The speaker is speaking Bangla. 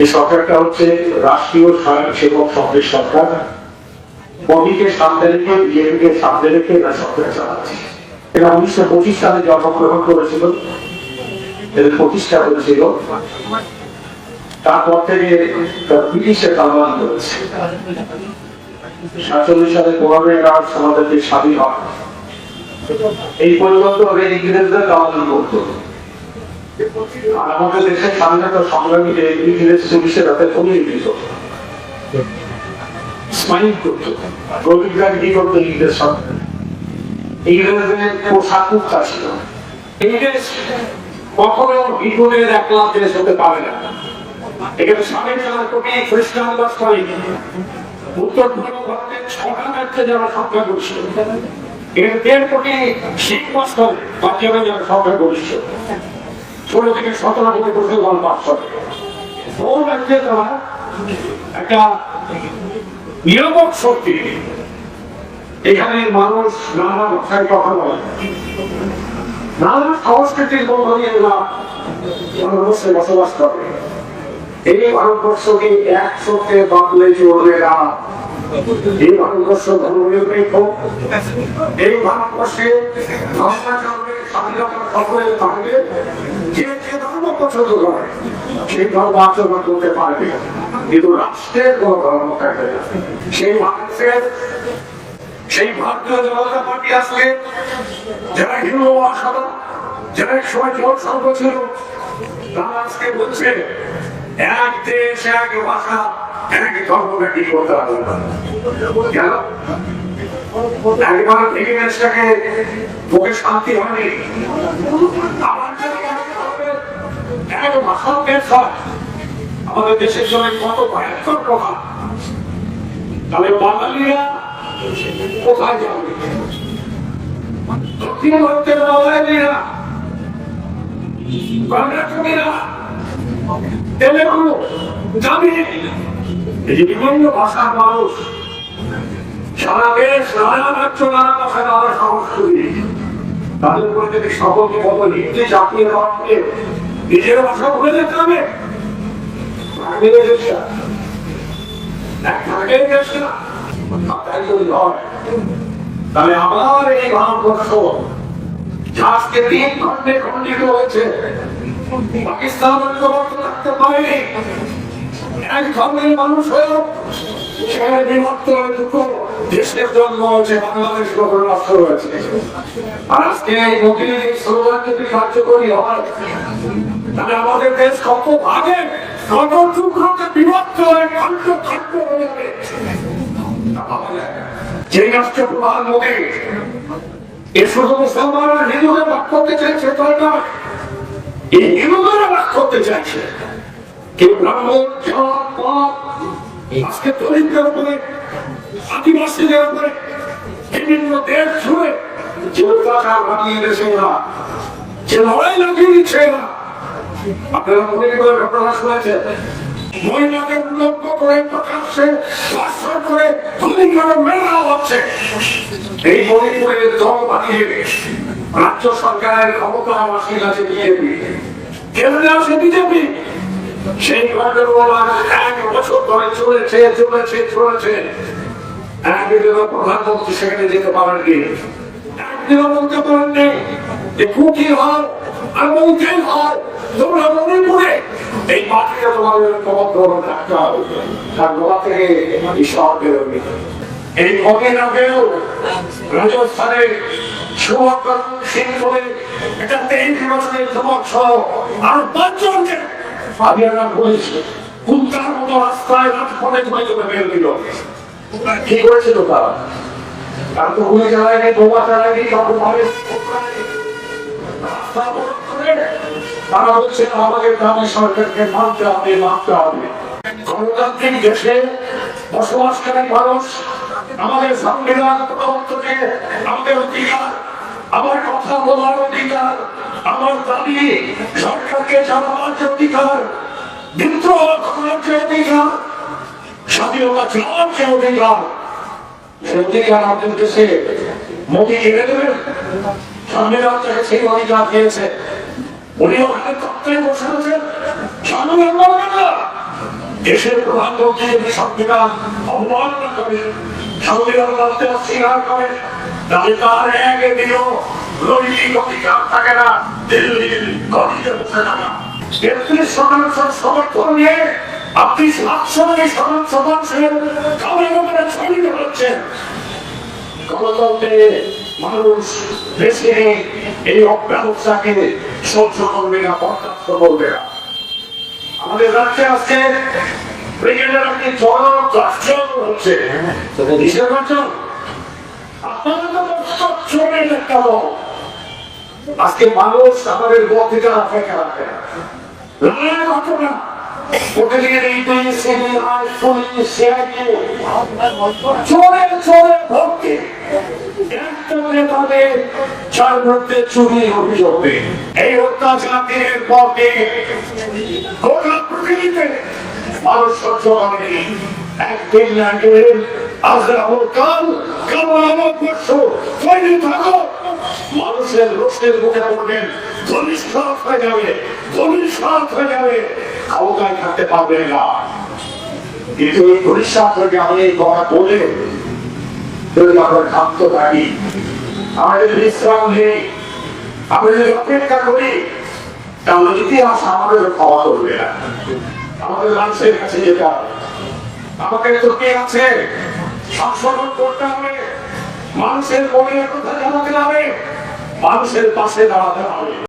এই সরকারটা হচ্ছে রাষ্ট্রীয় স্বয়ংসেবক সংঘের সরকার। মোদীকে সামনে রেখে, বিজেপিকে সামনে রেখে এরা সরকার চালাচ্ছে। এরা 1925 সালে জন্মগ্রহণ করেছিল, এদের প্রতিষ্ঠা করেছিল। তারপর থেকে ব্রিটিশের কালবান করেছে। 47 সালে 15ই আগস্ট আমাদেরকে স্বাধীন হয়। এই পরিবর্তন ইংরেজদের কালবান করত। আর আমাদের দেশের স্বাধীনতা সংগ্রামীকে ইংরেজ পুলিশের হাতে কমিয়ে দিত, স্মাইল করত। গরিব কি করতো ইংরেজ সরকার? ইংরেজদের পোশাক কুর্তা ছিল। ইংরেজ কখনো বিপুলের একলা দেশ হতে পারে না। এখানে 4.5 কোটি খ্রিস্টান বাস করে। উত্তর পূর্ব ভারতের 6টা রাজ্যে যারা সংখ্যাগরিষ্ঠ, এখানে 1.5 কোটি শিখ বাস করে। পাঞ্জাবে যারা সংখ্যাগরিষ্ঠ 16 থেকে 17 কোটি মুসলমান বাস করে। বহু রাজ্যে তারা একটা নিরাপদ শক্তি। এখানে মানুষ নানা ভাষায় কথা বলে, নানা সংস্কৃতির মধ্য দিয়ে ভারতবর্ষে বসবাস করে। এই ভারতবর্ষকে একসাথে বাঁধলে চলবে না। এই ভারতবর্ষ ধর্মনিরপেক্ষ। এই ভারতবর্ষে ধর্মাচরণের স্বাধীনতা সকলের থাকবে। যে যে ধর্ম পছন্দ করে সেই ধর্ম আচরণ করতে পারবে, কিন্তু রাষ্ট্রের কোন ধর্ম থাকবে না। সেই মানুষের সেই ভারতীয় জনতা পার্টি আসলে যারা হিন্দু ভাষা, যারা এক সময় জোট সংঘ ছিল, তারা আজকে বলছে এক দেশ এক ভাষা এক ধর্মকে কি করতে হবে কেন? একবার ইংরেজটাকে মুখে শান্তি হয়নি। এক ভাষা দেশ হয় আমাদের দেশের জন্য কত ভয়ঙ্কর কথা। তাহলে বাঙালিরা কোথায় যাবে? দক্ষিণ ভারতের বাঙালিরা, কর্ণাটকীরা, তেলেগু, তামিল, এই বিভিন্ন ভাষার মানুষ সারা দেশ, নানা রাজ্য, নানা ভাষা, নানা সংস্কৃতি। তাদের উপরে যদি সকলকে কত হিন্দি চাপিয়ে দেওয়া হবে, নিজের ভাষা ভুলে যেতে হবে। তাহলে আমার এই ভারতবর্ষ আজকে 3 খণ্ডে খণ্ডিত হয়েছে। পাকিস্তান ঐক্যবদ্ধ থাকতে পারেনি। এক ধর্মের মানুষ হয়েও সেখানে বিভক্ত হয়ে দুটো দেশের জন্ম হয়েছে, বাংলাদেশ গঠন রাষ্ট্র হয়েছে। আর আজকে এই মোদীর এই স্লোগান যদি কার্যকরী হয়, তাহলে আমাদের দেশ কত ভাগে, কত টুকরোতে বিভক্ত হয়ে খণ্ড খণ্ড হয়ে যাবে। যে রাষ্ট্র প্রধানমন্ত্রী এ শুধু মুসলমানরা হিন্দুকে ভাগ করতে চাইছে তাই না, এই হিন্দুদেরও ভাগ করতে চাইছে। কেউ ব্রাহ্মণ, জাত, পাত, আজকে দরিদ্রের উপরে, আদিবাসীদের উপরে, বিভিন্ন দেশ জুড়ে যে অত্যাচার বানিয়ে দিয়েছে না, যে লড়াই লাগিয়ে দিচ্ছে না। আপনারা মনে করে ঘটনা শুনেছেন, মহিলাদের উল্লঙ্ঘ করে প্রকাশ্যে ধর্ষণ করে গুলি করে মেরা হচ্ছে। এই মণিপুরের দল বানিয়ে রাজ্য সরকারের ক্ষমতা আসীন আছে বিজেপি, কেন্দ্রে আছে বিজেপি। সেই গন্ডগোল 1 বছর ধরে চলেছে চলেছে চলেছে। একদিনও প্রধানমন্ত্রী সেখানে যেতে পারেননি, একদিনও বলতে পারেননি যে কুকি হল আর মন্ত্রী হল তোমরা মণিপুরে এই মাটিটা তোমাদের প্রবর্তন থাকতে হবে। তার গোড়া থেকে ঈশ্বর বেরোবে। এই কদিন আগেও রাজস্থানে শুভকরণ সিং বলে এটা 23 বছরের যুবক সহ আর 5 জনকে হারিয়ানা পুলিশ কুত্তার মতো রাস্তায় রাজপথে বের দিল। কি করেছিল তারা? তারা তো গুলি চালায়নি, বোমা চালায়নি, তারা বলছে আমাদের গ্রামের সরকারকে মানতে হবে, মানতে হবে। গণতান্ত্রিক দেশে বসবাসকারী মানুষ আমাদের সংবিধান প্রবর্তনে আমাদের অধিকার, আমার কথা বলার অধিকার, আমার দাবি সরকারকে জানাবার যে অধিকার, বিদ্রোহ করার যে অধিকার, স্বাধীনতা চাওয়ার যে অধিকার, সে অধিকার আমাদের দেশে মোদী এনে দেবেন। সংবিধান থেকে সেই অধিকার দিয়েছে। উনি ওখানে তত্ত্বে বসে আছেন, দেশের প্রধানমন্ত্রী সংবিধান অবমাননা করে, সংবিধান মানতে অস্বীকার করে, তাহলে তার এক দিনও নৈতিক অধিকার থাকে না দিল্লির গদিতে বসে থাকা। 33% সমর্থন নিয়ে আপনি 7% কাউরে ছড়িয়ে হচ্ছেন। গণতন্ত্রে মানুষ দেশে এই অব্যবস্থাকে সহ্য করবে না, বরদাস্ত করবে না। আমাদের রাজ্যে আজকে ব্রিগেডের একটি জনগর্জন হচ্ছে। কিসের গর্জন? আপনারা তো চোরের একটা দল। আজকে মানুষ আমাদের বক্তৃতার অপেক্ষা রাখে না। ঘটনা চোরে চোরে ভক্তি চুরি অভিযোগ, এই অত্যাচারের পথে গোটা পৃথিবীতে মানুষ সহ্য করেনি। একদিন না একদিন মানুষের রোষের মুখে পড়বেন, ধনিষ্ঠ হয়ে যাবে, হয়ে যাবে, ক্ষমতায় থাকতে পারবে না। কিন্তু এই ধনিষ্ঠ হয়ে যাবে এই কথা বলে যদি আমরা থাকতে থাকি, আমাদের বিশ্রাম নেই, আমরা যদি অপেক্ষা করি, তাহলে ইতিহাস আমাদের ক্ষমা করবে না। আমাদের মানুষের কাছে যেতে হবে, আমাদের তো কে আছে সংশোধন করতে হবে, মানুষের মনের কথা জানাতে হবে, মানুষের পাশে দাঁড়াতে হবে।